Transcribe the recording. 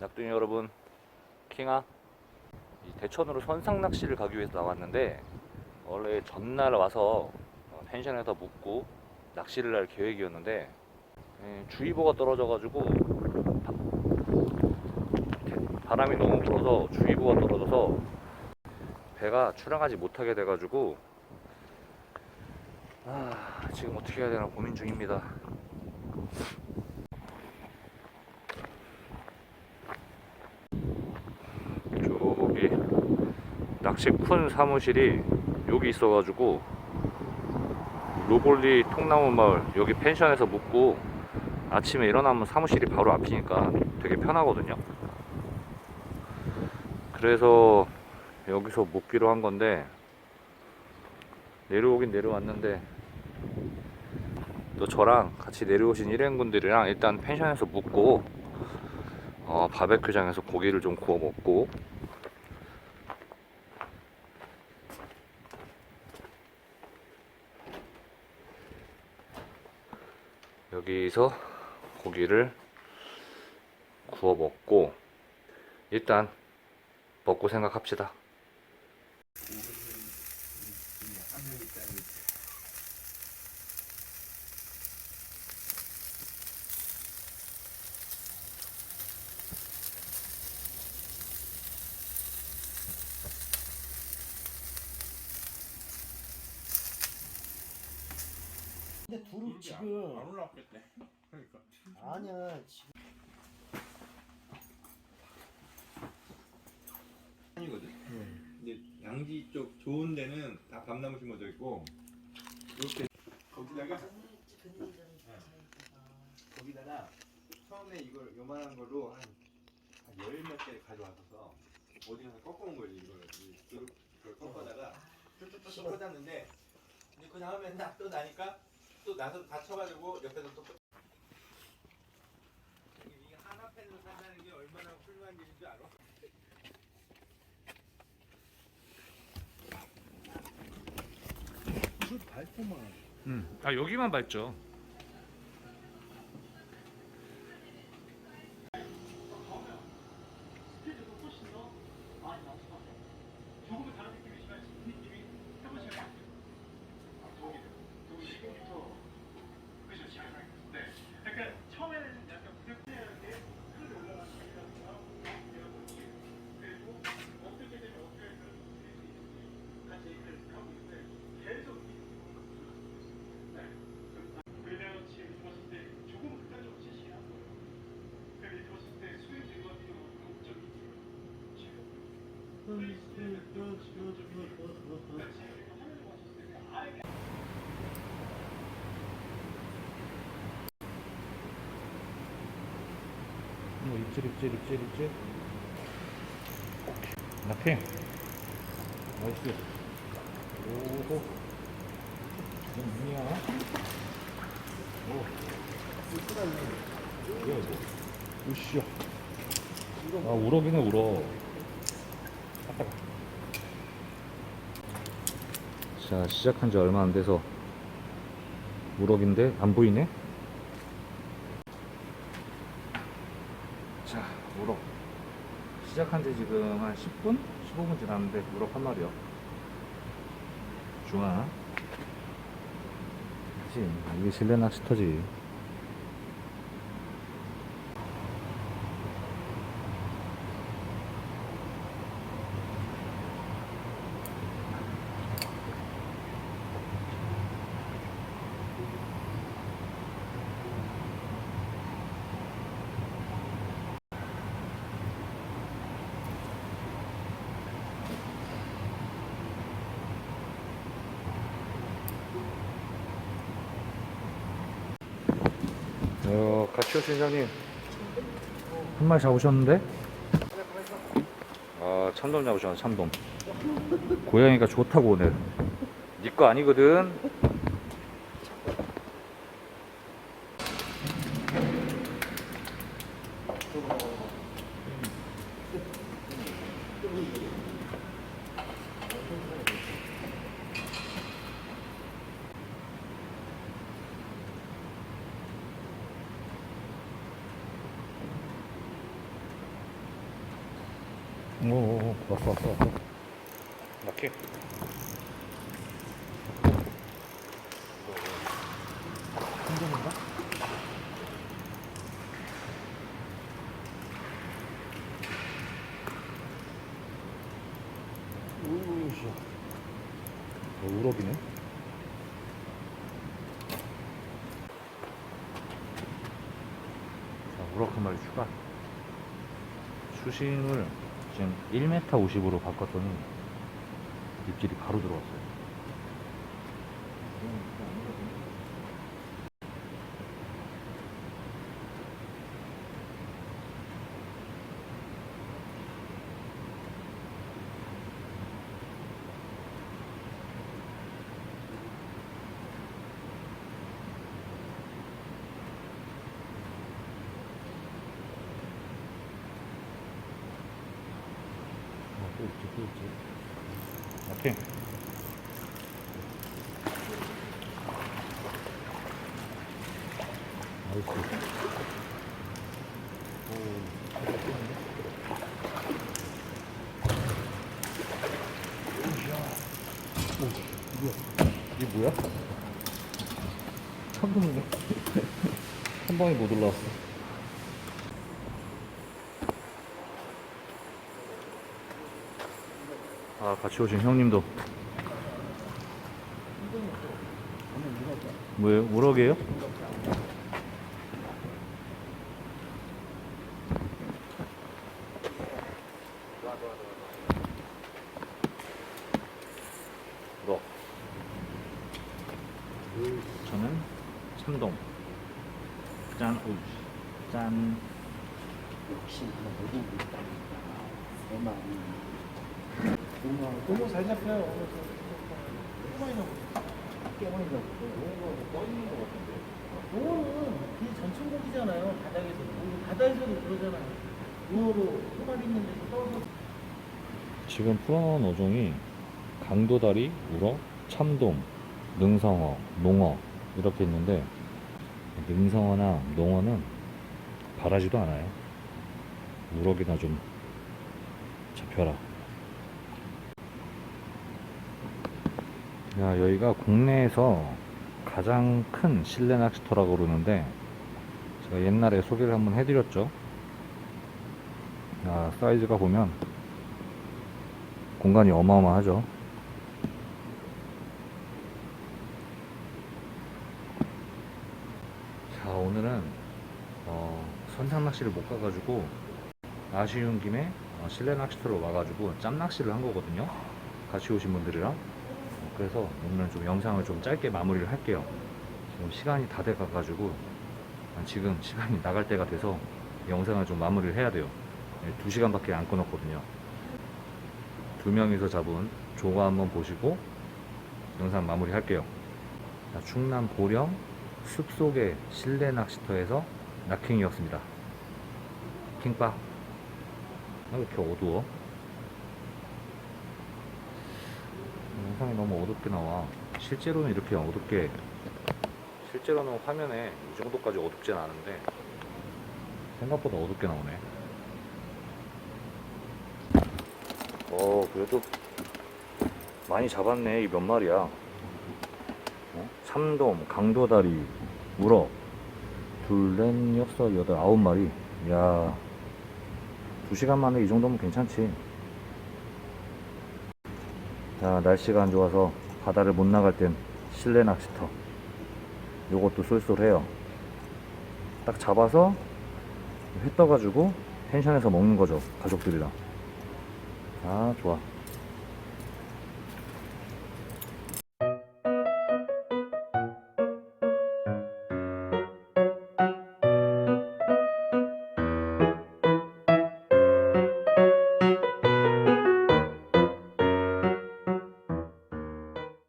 낙둥이 여러분, 킹아. 이 대천으로 선상 낚시를 가기 위해서 나왔는데 원래 전날 와서 펜션에서 묵고 낚시를 할 계획이었는데 주의보가 떨어져가지고 바람이 너무 불어서 주의보가 떨어져서 배가 출항하지 못하게 돼가지고 지금 어떻게 해야 되나 고민 중입니다. 저기 낚시꾼 사무실이 여기 있어가지고 로볼리 통나무마을 여기 펜션에서 묵고 아침에 일어나면 사무실이 바로 앞이니까 되게 편하거든요. 그래서 여기서 묵기로 한 건데 내려오긴 내려왔는데 또 저랑 같이 내려오신 일행분들이랑 일단 펜션에서 묵고 바베큐장에서 고기를 좀 구워 먹고 여기서 고기를 구워 먹고 일단 먹고 생각합시다. 근데 둘이 지금 안 올라왔겠네. 그러니까. 아니야 지금 아니거든. 근데 양지 쪽 좋은 데는 다 밤나무 심어져 있고 이렇게 거기다가 거기다가 처음에 이걸 요만한 걸로 한 열 몇 개 가져와서 어디 가서 꺾어온 거지 이걸 꺾어다가 쭉 꽂았는데 근데 그 다음에 또 나니까 또 나서 다쳐가지고 옆에서 또 이게 하나 펜으로 산다는 게 얼마나 훌륭한 일인 줄 알아? 술 밟고만 여기만 밟죠. 입질 나핑 나이스. 오호 이건 뭐냐. 뭐야 이거. 으쌰. 우럭이네 우럭. 자, 시작한 지 얼마 안 돼서 우럭인데 안 보이네. 자, 우럭 시작한 지 지금 한 10분? 15분 지났는데 우럭 한 마리요. 좋아. 그치, 이게 실내 낚시터지. 가치오 팀장님 한 마리 잡으셨는데? 참돔 잡으셨네. 참돔. 고양이가 좋다고 오늘. 니 거 아니거든. 오, 왔어. 낙해. 힘든가? 우우씨. 우럭이네. 자, 우럭 한 마리 추가. 수심을 지금 1m 50으로 바꿨더니 입질이 바로 들어왔어요. 또 있지. 오케이. 나이스. 이게 뭐야? 처음 듣는 한 방에 못 올라왔어. 아, 같이 오신 형님도. 뭐예요? 우럭이에요? 우럭. 저는 참돔. 짠, 오, 짠. 역시 하나 먹은 게 있다. 얼마 너무 잘 잡혀요. 너무 많이 잡고. 꽤 많이 잡고. 너무 떠있는 것 같은데. 요거는 그 전천고기잖아요. 바닥에서. 바다에서도 그러잖아요. 요로 소말 있는 데서 떠서. 지금 풀어놓은 어종이 강도다리, 우럭, 참돔, 능성어, 농어 이렇게 있는데 능성어나 농어는 바라지도 않아요. 우럭이나 좀 잡혀라. 야, 여기가 국내에서 가장 큰 실내 낚시터라고 그러는데 제가 옛날에 소개를 한번 해드렸죠. 야, 사이즈가 보면 공간이 어마어마하죠. 자, 오늘은 선상 낚시를 못 가가지고 아쉬운 김에 실내 낚시터로 와가지고 짬 낚시를 한 거거든요. 같이 오신 분들이랑. 그래서 오늘은 좀 영상을 좀 짧게 마무리를 할게요. 지금 시간이 다 돼 가가지고 지금 시간이 나갈 때가 돼서 영상을 좀 마무리를 해야 돼요. 2시간밖에 안 끊었거든요. 2명이서 잡은 조가 한번 보시고 영상 마무리 할게요. 충남 보령 숲속의 실내 낚시터에서 낚킹이었습니다. 킹빠. 왜 이렇게 어두워? 영상이 너무 어둡게 나와. 실제로는 이렇게 어둡게, 실제로는 화면에 이 정도까지 어둡진 않은데 생각보다 어둡게 나오네. 그래도 많이 잡았네. 이 몇 마리야. 참돔, 강도다리, 우럭 둘, 넷, 여섯, 여덟, 9마리. 야, 2시간 만에 이 정도면 괜찮지. 자, 날씨가 안 좋아서 바다를 못 나갈 땐 실내 낚시터. 요것도 쏠쏠해요. 딱 잡아서 회 떠가지고 펜션에서 먹는 거죠, 가족들이랑. 아, 좋아.